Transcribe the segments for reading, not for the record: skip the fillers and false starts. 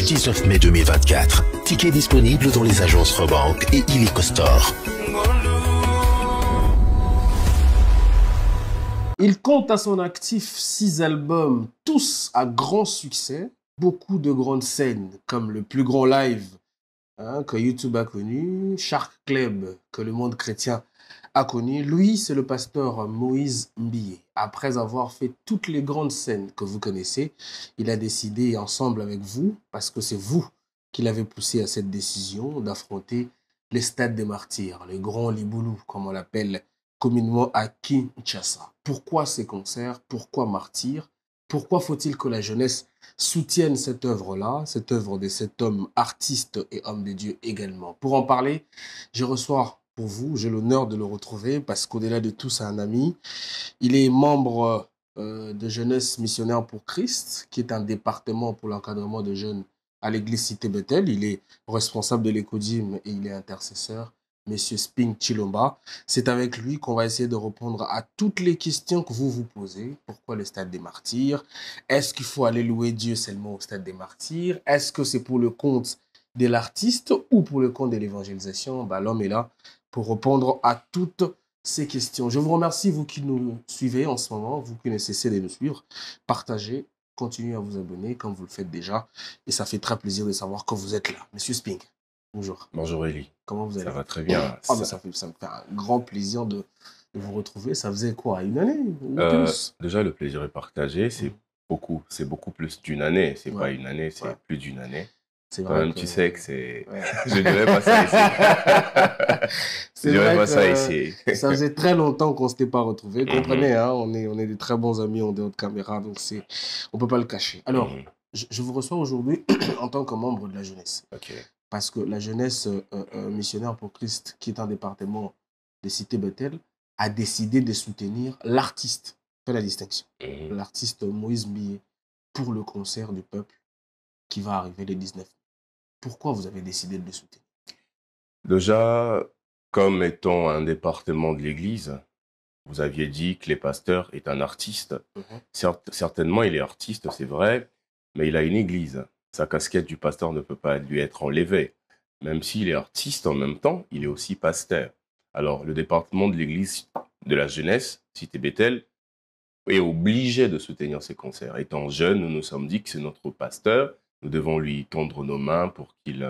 19 mai 2024. Tickets disponibles dans les agences Rebank et Illico Store. Il compte à son actif 6 albums, tous à grand succès, beaucoup de grandes scènes, comme le plus grand live que YouTube a connu, Shark Club que le monde chrétien a connu. Lui, c'est le pasteur Moïse Mbiyé. Après avoir fait toutes les grandes scènes que vous connaissez, il a décidé ensemble avec vous, parce que c'est vous qui l'avez poussé à cette décision, d'affronter les stades des martyrs, les grands Liboulou, comme on l'appelle communément à Kinshasa. Pourquoi ces concerts? Pourquoi Martyrs? Pourquoi faut-il que la jeunesse soutienne cette œuvre-là, cette œuvre de cet homme artiste et homme de Dieu également? Pour en parler, je reçois pour vous, j'ai l'honneur de le retrouver parce qu'au-delà de tout, c'est un ami. Il est membre de Jeunesse Missionnaire pour Christ, qui est un département pour l'encadrement de jeunes à l'église Cité Bethel. Il est responsable de l'écodim et il est intercesseur. Monsieur Sping Chilomba. C'est avec lui qu'on va essayer de répondre à toutes les questions que vous vous posez. Pourquoi le stade des martyrs? Est-ce qu'il faut aller louer Dieu seulement au stade des martyrs? Est-ce que c'est pour le compte de l'artiste ou pour le compte de l'évangélisation? L'homme est là pour répondre à toutes ces questions. Je vous remercie, vous qui nous suivez en ce moment, vous qui ne cessez de nous suivre. Partagez, continuez à vous abonner comme vous le faites déjà. Et ça fait très plaisir de savoir que vous êtes là. Monsieur Sping. Bonjour. Bonjour Eli. Comment vous allez? Ça va très bien. Ça me fait un grand plaisir de vous retrouver. Ça faisait quoi? Une année ou plus? Déjà, le plaisir est partagé. C'est beaucoup plus d'une année. C'est pas une année, c'est plus d'une année. C'est vrai. Même tu sais que c'est... Je dirais pas ça ici. Je dirais pas ça ici. Ça faisait très longtemps qu'on ne s'était pas retrouvés. Comprenez, hein, on est des très bons amis en dehors de caméra, donc on ne peut pas le cacher. Alors, je vous reçois aujourd'hui en tant que membre de la jeunesse. Ok. Parce que la jeunesse missionnaire pour Christ, qui est un département de Cité Bethel, a décidé de soutenir l'artiste. Fais la distinction. L'artiste Moïse Mbiyé pour le concert du peuple qui va arriver le 19. Pourquoi vous avez décidé de le soutenir? Déjà, comme étant un département de l'Église, vous aviez dit que les pasteurs est un artiste. Certainement, il est artiste, c'est vrai, mais il a une église. Sa casquette du pasteur ne peut pas lui être enlevée. Même s'il est artiste en même temps, il est aussi pasteur. Alors, le département de l'église de la jeunesse, Cité Bethel, est obligé de soutenir ses concerts. Étant jeune, nous nous sommes dit que c'est notre pasteur. Nous devons lui tendre nos mains pour qu'il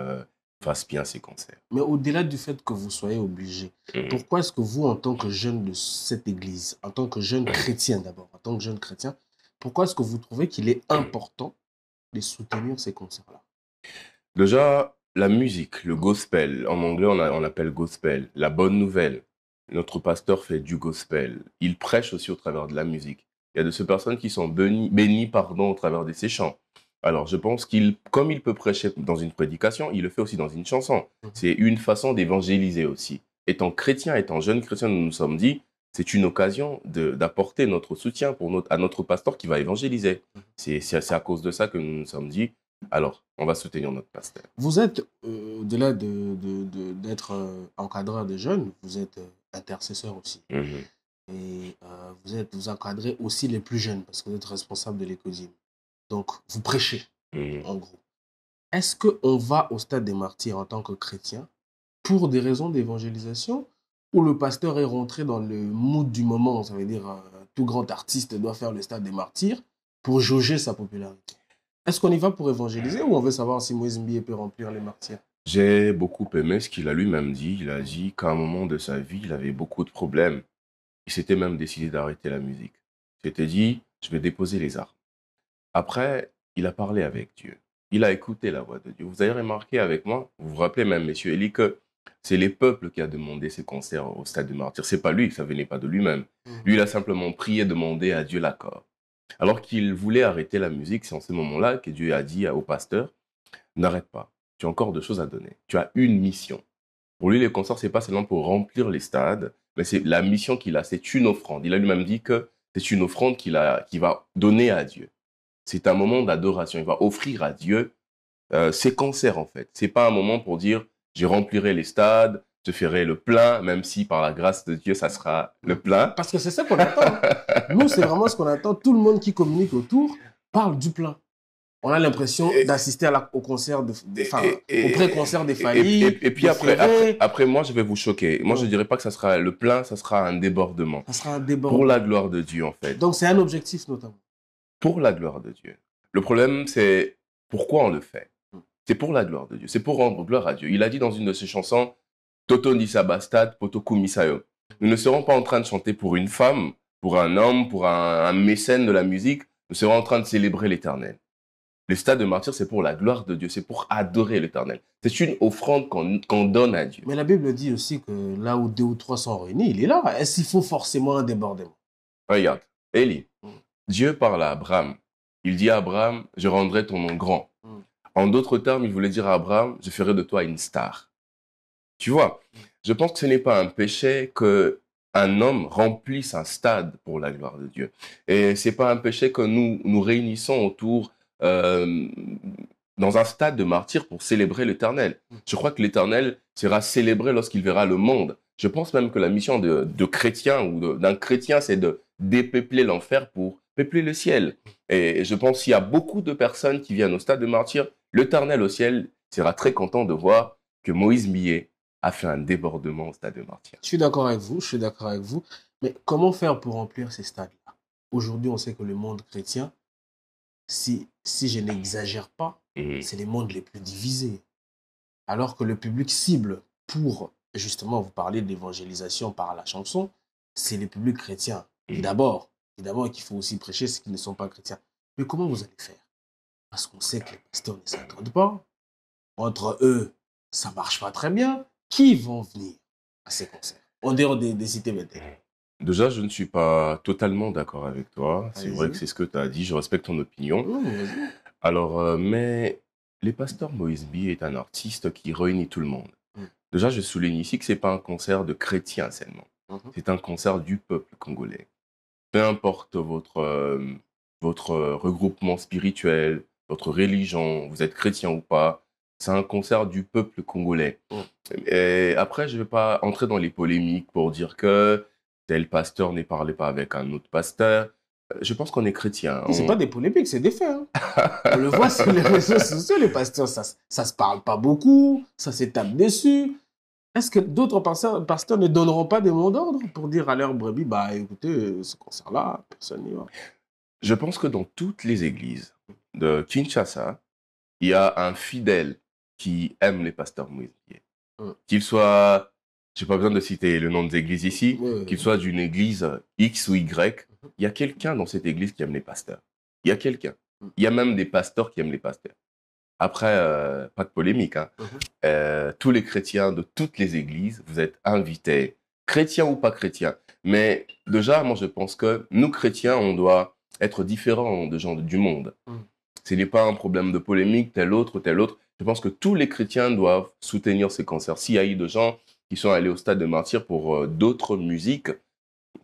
fasse bien ses concerts. Mais au-delà du fait que vous soyez obligé, pourquoi est-ce que vous, en tant que jeune de cette église, en tant que jeune chrétien d'abord, en tant que jeune chrétien, pourquoi est-ce que vous trouvez qu'il est important de soutenir ces concerts-là? Déjà, la musique, le gospel, en anglais on appelle gospel, la bonne nouvelle. Notre pasteur fait du gospel. Il prêche aussi au travers de la musique. Il y a de ces personnes qui sont bénies au travers de ses chants. Alors, je pense comme il peut prêcher dans une prédication, il le fait aussi dans une chanson. C'est une façon d'évangéliser aussi. Étant chrétien, étant jeune chrétien, nous nous sommes dit, c'est une occasion d'apporter notre soutien à notre pasteur qui va évangéliser. C'est à cause de ça que nous nous sommes dit, alors, on va soutenir notre pasteur. Vous êtes, au-delà d'être encadreur de jeunes, vous êtes intercesseur aussi. Et vous encadrez aussi les plus jeunes, parce que vous êtes responsable de l'écodim. Donc, vous prêchez, en gros. Est-ce qu'on va au stade des martyrs en tant que chrétien pour des raisons d'évangélisation, ou le pasteur est rentré dans le mood du moment, ça veut dire tout grand artiste doit faire le stade des martyrs pour jauger sa popularité? Est-ce qu'on y va pour évangéliser ou on veut savoir si Moïse Mbiyé peut remplir les martyrs? J'ai beaucoup aimé ce qu'il a lui-même dit. Il a dit qu'à un moment de sa vie, il avait beaucoup de problèmes. Il s'était même décidé d'arrêter la musique. Il s'était dit, je vais déposer les armes. Après, il a parlé avec Dieu. Il a écouté la voix de Dieu. Vous avez remarqué avec moi, vous vous rappelez même, messieurs Eli, que c'est les peuples qui a demandé ces concerts au stade du martyr. C'est pas lui, ça venait pas de lui-même. Lui, il a simplement prié, demandé à Dieu l'accord. Alors qu'il voulait arrêter la musique, c'est en ce moment-là que Dieu a dit au pasteur, n'arrête pas, tu as encore de choses à donner. Tu as une mission. Pour lui, les concerts, c'est pas seulement pour remplir les stades, mais c'est la mission qu'il a, c'est une offrande. Il a lui-même dit que c'est une offrande qu'il va donner à Dieu. C'est un moment d'adoration. Il va offrir à Dieu ses concerts, en fait. C'est pas un moment pour dire, je remplirai les stades, je ferai le plein, même si par la grâce de Dieu, ça sera le plein. Parce que c'est ça qu'on attend. Nous, c'est vraiment ce qu'on attend. Tout le monde qui communique autour parle du plein. On a l'impression d'assister au concert au pré-concert des Fally. Et puis après, moi, je vais vous choquer. Moi, je dirais pas que ça sera le plein, ça sera un débordement. Ça sera un débordement. Pour la gloire de Dieu, en fait. Donc, c'est un objectif, notamment. Pour la gloire de Dieu. Le problème, c'est pourquoi on le fait. C'est pour la gloire de Dieu. C'est pour rendre gloire à Dieu. Il a dit dans une de ses chansons, Toto Nisa Bastad, Potoku Misayo. Nous ne serons pas en train de chanter pour une femme, pour un homme, pour un mécène de la musique. Nous serons en train de célébrer l'Éternel. Le stade de martyr, c'est pour la gloire de Dieu. C'est pour adorer l'Éternel. C'est une offrande qu'on donne à Dieu. Mais la Bible dit aussi que là où 2 ou 3 sont réunis, il est là. Est-ce qu'il faut forcément un débordement? Regarde, Élie, Dieu parle à Abraham. Il dit à Abraham, je rendrai ton nom grand. En d'autres termes, il voulait dire à Abraham, je ferai de toi une star. Tu vois, je pense que ce n'est pas un péché qu'un homme remplisse un stade pour la gloire de Dieu. Et c'est pas un péché que nous réunissons autour dans un stade de martyr pour célébrer l'Éternel. Je crois que l'Éternel sera célébré lorsqu'il verra le monde. Je pense même que la mission de chrétien ou d'un chrétien, c'est de dépeupler l'enfer pour peupler le ciel. Et je pense qu'il y a beaucoup de personnes qui viennent au stade de martyr. L'Éternel au ciel sera très content de voir que Moïse Millet a fait un débordement au stade de martyr. Je suis d'accord avec vous. Mais comment faire pour remplir ces stades-là? Aujourd'hui, on sait que le monde chrétien, si je n'exagère pas, c'est les mondes les plus divisés. Alors que le public cible pour, justement, vous parlez de l'évangélisation par la chanson, c'est le public chrétien. D'abord, évidemment qu'il faut aussi prêcher ceux qui ne sont pas chrétiens. Mais comment vous allez faire? Parce qu'on sait que les pasteurs ne s'entendent pas. Entre eux, ça ne marche pas très bien. Qui vont venir à ces concerts? En dehors des cités météo. Déjà, je ne suis pas totalement d'accord avec toi. C'est vrai que c'est ce que tu as dit. Je respecte ton opinion. Alors, mais les pasteurs Moïse B est un artiste qui réunit tout le monde. Déjà, je souligne ici que ce n'est pas un concert de chrétiens seulement. C'est un concert du peuple congolais. Peu importe votre regroupement spirituel, votre religion, vous êtes chrétien ou pas, c'est un concert du peuple congolais. Et après, je ne vais pas entrer dans les polémiques pour dire que tel pasteur ne parlait pas avec un autre pasteur. Je pense qu'on est chrétien. Ce n'est pas des polémiques, c'est des faits. On le voit sur les réseaux sociaux, les pasteurs, ça se parle pas beaucoup, ça s'étape dessus. Est-ce que d'autres pasteurs ne donneront pas des mots d'ordre pour dire à leurs brebis, bah écoutez, ce concert-là, personne n'y va? Je pense que dans toutes les églises de Kinshasa, il y a un fidèle qui aime les pasteurs Moïse. Qu'il soit, je n'ai pas besoin de citer le nom des églises ici, qu'il soit d'une église X ou Y, il y a quelqu'un dans cette église qui aime les pasteurs. Il y a quelqu'un. Il y a même des pasteurs qui aiment les pasteurs. Après, pas de polémique. Tous les chrétiens de toutes les églises, vous êtes invités, chrétiens ou pas chrétiens. Mais déjà, moi, je pense que nous, chrétiens, on doit être différents de gens du monde. Ce n'est pas un problème de polémique, tel autre. Je pense que tous les chrétiens doivent soutenir ces concerts. S'il y a eu de gens qui sont allés au stade de martyr pour d'autres musiques,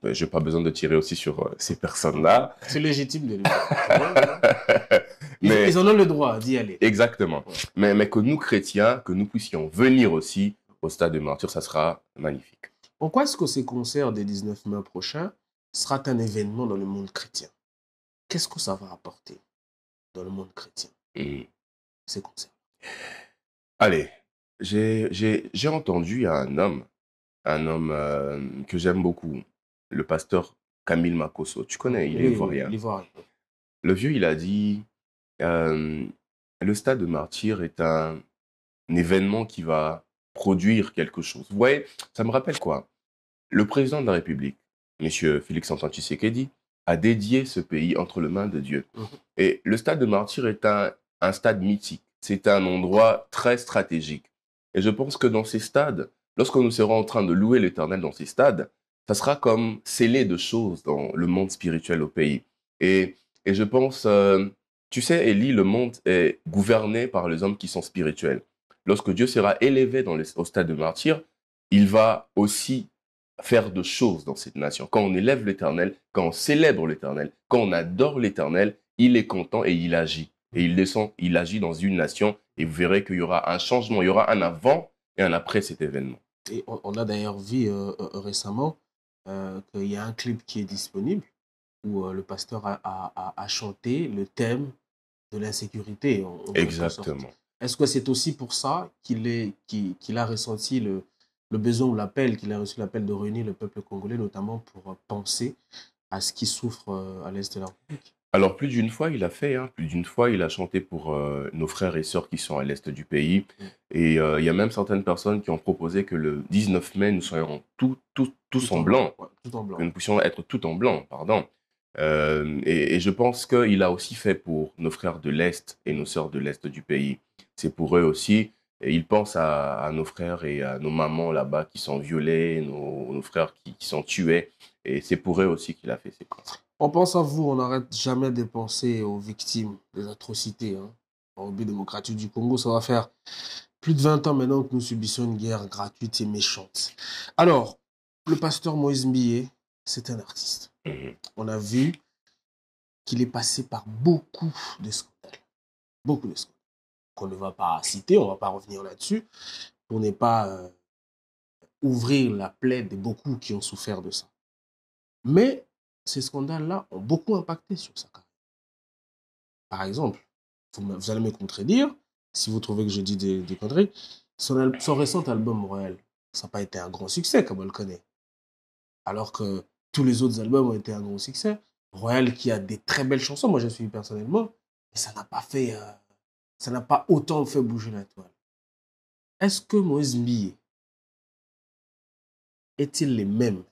je n'ai pas besoin de tirer aussi sur ces personnes-là. C'est légitime de le faire. Mais ils en ont le droit d'y aller. Exactement. Mais que nous, chrétiens, que nous puissions venir aussi au stade de martyr, ça sera magnifique. Pourquoi est-ce que ces concerts des 19 mai prochains sera un événement dans le monde chrétien? Qu'est-ce que ça va apporter dans le monde chrétien, ces concerts? Allez, j'ai entendu un homme que j'aime beaucoup, le pasteur Camille Makosso. Tu connais, il est ivoirien. Le vieux, il a dit, le stade de martyr est un événement qui va produire quelque chose. Vous voyez, ça me rappelle quoi? Le président de la République, M. Félix-Antoine Tshisekedi, a dédié ce pays entre les mains de Dieu. Et le stade de martyr est un stade mythique. C'est un endroit très stratégique. Et je pense que dans ces stades, lorsque nous serons en train de louer l'Éternel dans ces stades, ça sera comme sceller de choses dans le monde spirituel au pays. Et je pense, tu sais, Élie, le monde est gouverné par les hommes qui sont spirituels. Lorsque Dieu sera élevé au stade de martyr, il va aussi faire de choses dans cette nation. Quand on élève l'Éternel, quand on célèbre l'Éternel, quand on adore l'Éternel, il est content et il agit. Et il descend, il agit dans une nation et vous verrez qu'il y aura un changement, il y aura un avant et un après cet événement. Et on a d'ailleurs vu récemment qu'il y a un clip qui est disponible où le pasteur a chanté le thème de l'insécurité. En quelque sorte. Exactement. Est-ce que c'est aussi pour ça qu'il a ressenti le besoin ou l'appel, qu'il a reçu l'appel de réunir le peuple congolais, notamment pour penser à ce qui souffre à l'Est de la République? Alors, plus d'une fois, il a fait, hein, plus d'une fois, il a chanté pour nos frères et sœurs qui sont à l'est du pays. Et il y a même certaines personnes qui ont proposé que le 19 mai, nous soyons tous en blanc, Ouais, tout en blanc. que nous puissions être tout en blanc, pardon. Et je pense qu'il a aussi fait pour nos frères de l'Est et nos sœurs de l'Est du pays. C'est pour eux aussi. Et il pense à nos frères et à nos mamans là-bas qui sont violés, nos frères qui sont tués. Et c'est pour eux aussi qu'il a fait ces concerts. On pense à vous, on n'arrête jamais de penser aux victimes des atrocités en République démocratique du Congo. Ça va faire plus de 20 ans maintenant que nous subissons une guerre gratuite et méchante. Alors, le pasteur Moïse Mbié, c'est un artiste. On a vu qu'il est passé par beaucoup de scandales. Beaucoup de scandales. Qu'on ne va pas citer, on ne va pas revenir là-dessus, pour ne pas ouvrir la plaie de beaucoup qui ont souffert de ça. Mais ces scandales-là ont beaucoup impacté sur sa carrière. Par exemple, vous allez me contredire, si vous trouvez que je dis des conneries, son récent album Royal, ça n'a pas été un grand succès, comme on le connaît. Alors que tous les autres albums ont été un grand succès. Royal qui a des très belles chansons, moi je suis personnellement, mais ça n'a pas fait, ça n'a pas autant fait bouger la toile. Est-ce que Moïse Mbié est-il les mêmes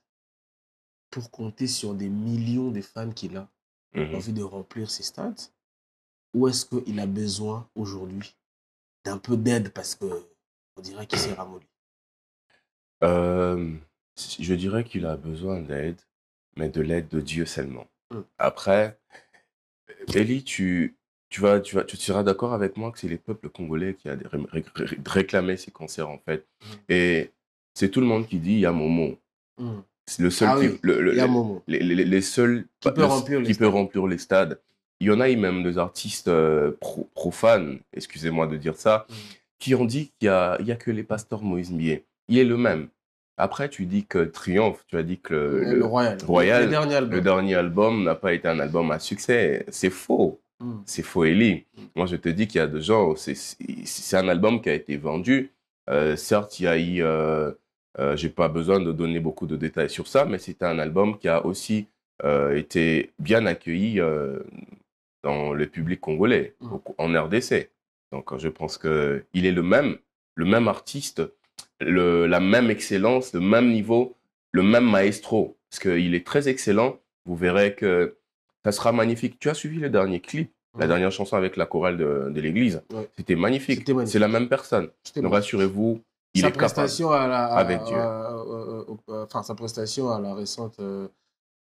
pour compter sur des millions de fans qu'il a envie de remplir ses stades? Ou est-ce qu'il a besoin aujourd'hui d'un peu d'aide parce qu'on dirait qu'il s'est ramolli? Je dirais qu'il a besoin d'aide, mais de l'aide de Dieu seulement. Après, Eli, tu seras d'accord avec moi que c'est les peuples congolais qui a réclamé ces concerts, en fait. Et c'est tout le monde qui dit, il y a Momo. C'est le seul les seuls qui peut remplir les stades. Il y en a même des artistes profanes, excusez-moi de dire ça, qui ont dit qu'il y a que les pasteurs Moïse Mbié. Il est le même. Après, tu dis que Triomphe, tu as dit que le Royal, le dernier album n'a pas été un album à succès. C'est faux. C'est faux, Eli. Moi, je te dis qu'il y a des gens, c'est un album qui a été vendu. Certes, il y a eu... j'ai pas besoin de donner beaucoup de détails sur ça, mais c'est un album qui a aussi été bien accueilli dans le public congolais, en RDC. Donc, je pense qu'il est le même artiste, la même excellence, le même niveau, le même maestro. Parce qu'il est très excellent. Vous verrez que ça sera magnifique. Tu as suivi le dernier clip, la dernière chanson avec la chorale de l'église. C'était magnifique. C'est la même personne. Donc, rassurez-vous, il est capable. Avec Dieu. Sa prestation à la récente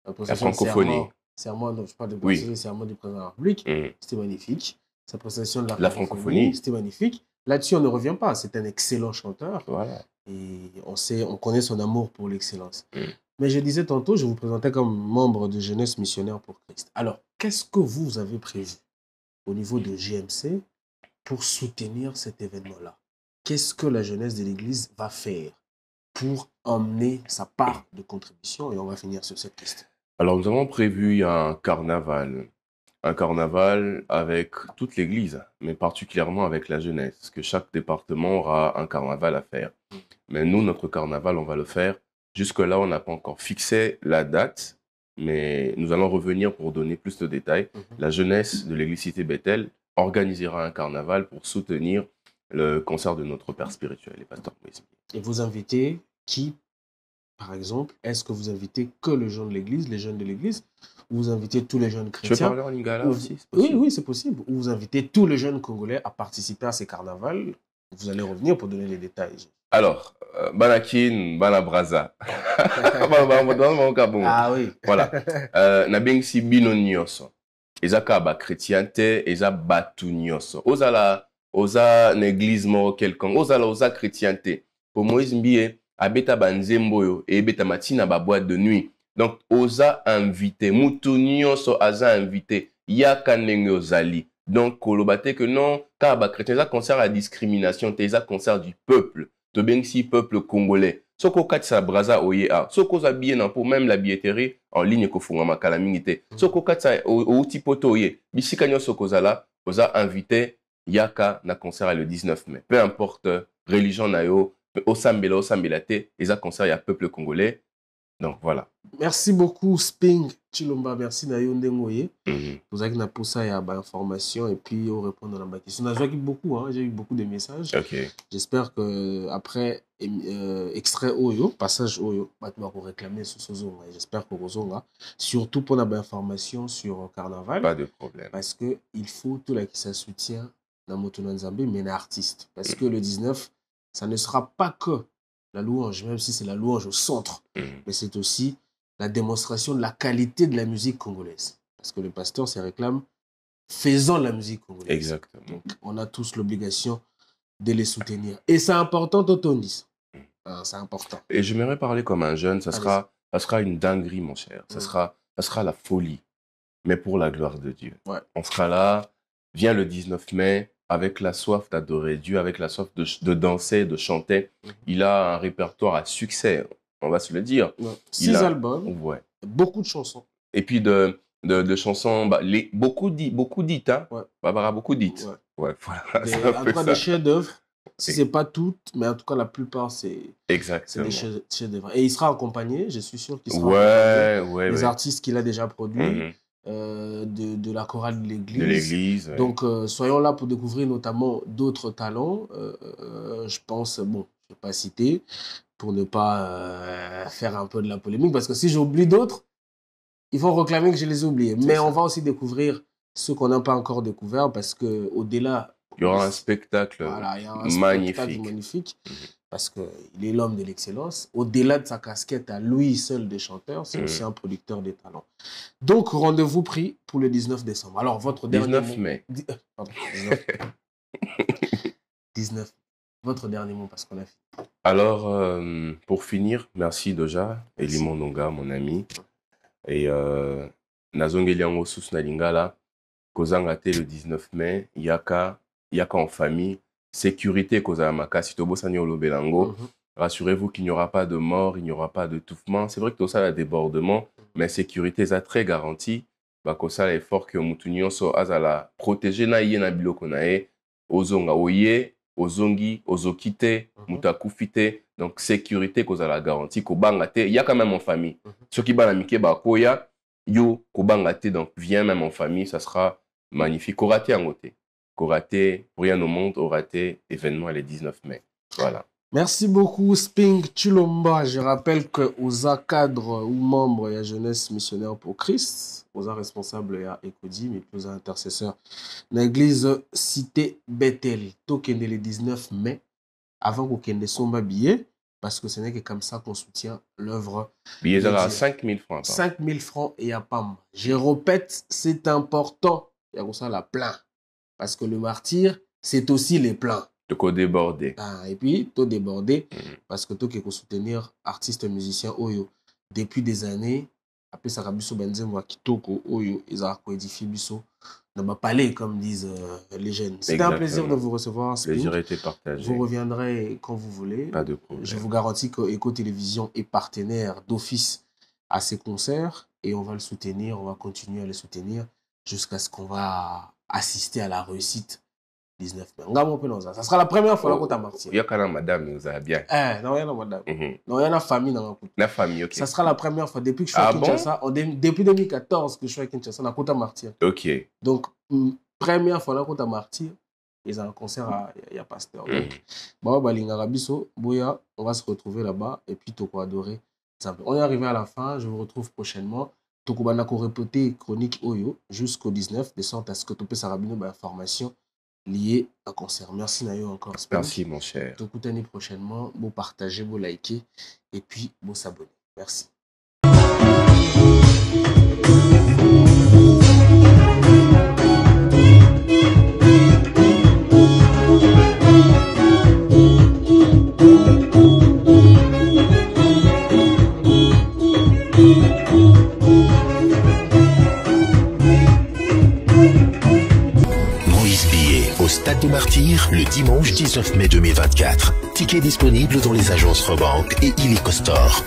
la francophonie. Serment du président de la République, c'était magnifique. Sa prestation de la francophonie, c'était magnifique. Là-dessus, on ne revient pas. C'est un excellent chanteur. Voilà. Et on connaît son amour pour l'excellence. Mais je disais tantôt, je vous présentais comme membre de Jeunesse Missionnaire pour Christ. Alors, qu'est-ce que vous avez prévu au niveau de GMC pour soutenir cet événement-là? Qu'est-ce que la jeunesse de l'Église va faire pour emmener sa part de contribution? Et on va finir sur cette question. Alors, nous avons prévu un carnaval avec toute l'Église, mais particulièrement avec la jeunesse, parce que chaque département aura un carnaval à faire. Mais nous, notre carnaval, on va le faire. Jusque-là, on n'a pas encore fixé la date, mais nous allons revenir pour donner plus de détails. La jeunesse de l'Église Cité Bethel organisera un carnaval pour soutenir le concert de notre père spirituel, les pasteurs Moïse Mbié. Et vous invitez qui, par exemple? Est-ce que vous invitez que les jeunes de l'Église, ou vous invitez tous les jeunes chrétiens? Tu veux parler en lingala aussi? Oui, c'est possible. Ou vous invitez tous les jeunes Congolais à participer à ces carnavals? Vous allez revenir pour donner les détails. Alors, Banakin, Banabraza. Ah oui. Voilà. Nabengsi bino nyoso. Ezaka ba chrétienté, eza batu nyoso. Oza l'église moro quelconque. Oza chrétienté. Pour Moïse Mbié, abeta banzemboyo et beta matina ba boîte de nuit. Donc, oza invité. Mutu nyoso aza invité. Yaka ndenge ozali. Donc, kolobate que non, car ba chrétien, ça concerne la discrimination, ça concerne du peuple. Tobengsi peuple congolais. Soko katisa braza oye a. Soko za billet na pour même la billetterie en ligne ko funga makala mingite. Soko katisa outi poto oye. Bisika nyo soko zala, oza invité yaka na concert le 19 mai. Peu importe religion na yo, osambela te, eza concert ya peuple congolais. Donc voilà. Merci beaucoup Sping Chilomba, merci na yo ndengoye. Vous avez na posa ya ba information et puis on répondre à ma question. J'ai beaucoup hein, j'ai eu beaucoup de messages. OK. J'espère que après extrait oyo, passage oyo, ba tu vas réclamer sur ce zone. J'espère que Rozonga surtout pour la information sur Carnaval. Pas de problème. Parce que il faut tout là qui ça soutient dans Motono Nzambe mais un artiste parce que le 19 ça ne sera pas que la louange, même si c'est la louange au centre, mais c'est aussi la démonstration de la qualité de la musique congolaise. Parce que le pasteur se réclame faisant la musique congolaise. Exactement. Donc, on a tous l'obligation de les soutenir. Et c'est important, Totonis. C'est important. Et j'aimerais parler comme un jeune, ça sera une dinguerie, mon cher. Ça sera la folie, mais pour la gloire de Dieu. Ouais. On sera là, viens le 19 mai, avec la soif d'adorer Dieu, avec la soif de danser, de chanter. Il a un répertoire à succès, on va se le dire. Ouais. 6 albums, ouais. Beaucoup de chansons. Et puis de chansons, bah, beaucoup dites. Hein. Ouais. Barbara, beaucoup dites. Ouais. Ouais, voilà. En tout cas, des chefs-d'œuvre. Si ce n'est pas toutes, mais en tout cas, la plupart, c'est des chefs-d'œuvre. Et il sera accompagné, je suis sûr qu'il sera accompagné. Les artistes qu'il a déjà produits. De la chorale de l'église. Ouais. Donc, soyons là pour découvrir notamment d'autres talents. Je pense, bon, je ne vais pas citer, pour ne pas faire un peu de la polémique, parce que si j'oublie d'autres, ils vont réclamer que je les ai oubliés. Mais on va aussi découvrir ceux qu'on n'a pas encore découverts, parce qu'au-delà... Il y aura un spectacle magnifique. Parce qu'il est l'homme de l'excellence. Au-delà de sa casquette à lui seul de chanteur, c'est aussi un producteur de talent. Donc, rendez-vous pris pour le 19 décembre. Alors, votre dernier 19 mai. Pardon, 19. Votre dernier mot, parce qu'on a fini. Alors, pour finir, merci Doja, Elimon Nonga, mon ami. Et Nazongeliango Susnalingala, Kozangate le 19 mai, Yaka en famille. Sécurité Kozamaka, si Tobo Sanyolo Belango, rassurez-vous qu'il n'y aura pas de mort, il n'y aura pas d'étouffement. C'est vrai que tout ça a débordement, mais sécurité est très garantie. Bakosa l'effort que Moutounion so azala protéger na yé na biloko nae, ozonga oye, ozongi, ozokite, mutakufite. Donc sécurité Kozala garantie, Kobangate, il y a quand même en famille. Ceux qui banamike bakoya, yo Kobangate, donc viens même en famille, ça sera magnifique. Koraté en côté. Koraté, pour rien au monde, au raté, événement le 19 mai. Voilà. Merci beaucoup, Sping Chilomba. Je rappelle que OSA cadre ou membre de la jeunesse missionnaire pour Christ, OSA responsable de l'Ecodi, mais plus intercesseur de l'église Cité Bethel. Token le 19 mai, avant qu'on ait son billet, parce que ce n'est que comme ça qu'on soutient l'œuvre. Billet à 5 000 francs. 5 000 francs et à PAM. Je répète, c'est important. Il y a ça la plein. Parce que le martyr, c'est aussi les plans. De quoi déborder. Et puis, tout déborder, parce que tout qui est soutenir artistes et musiciens Oyo. Depuis des années, après ça, Rabiso Benzem ou Kitoko Oyo, ils ont édifié Bisso dans ma palais, comme disent les jeunes. C'était un plaisir de vous recevoir. Le plaisir a été partagé. Vous reviendrez quand vous voulez. Pas de problème. Je vous garantis que Eco Télévision est partenaire d'office à ces concerts et on va le soutenir, on va continuer à le soutenir jusqu'à ce qu'on va assister à la réussite 19 mai. Ça sera la première fois qu'on t'a martyr. Il y a quand même madame, nous a bien. Non, il y a madame. Non, il y a la famille dans ma coupe. La famille, ok. Ça sera la première fois depuis que je suis à Kinshasa. Depuis 2014 que je suis à Kinshasa, on a Kota Martyr. Ok. Donc, première fois qu'on t'a martyr, ils ont un concert à Pasteur. Donc, on va se retrouver là-bas et puis Toko adorer. On est arrivé à la fin, je vous retrouve prochainement. Tokubana ko répéter chronique Oyo jusqu'au 19, de sorte à ce que tu puisses rabiner information liée à concert. Merci Nayo encore. Merci mon cher. Tokutani prochainement, vous partagez, vous likez et puis vous s'abonner. Merci. des Martyrs le dimanche 19 mai 2024. Tickets disponibles dans les agences Rebanque et Illico Store.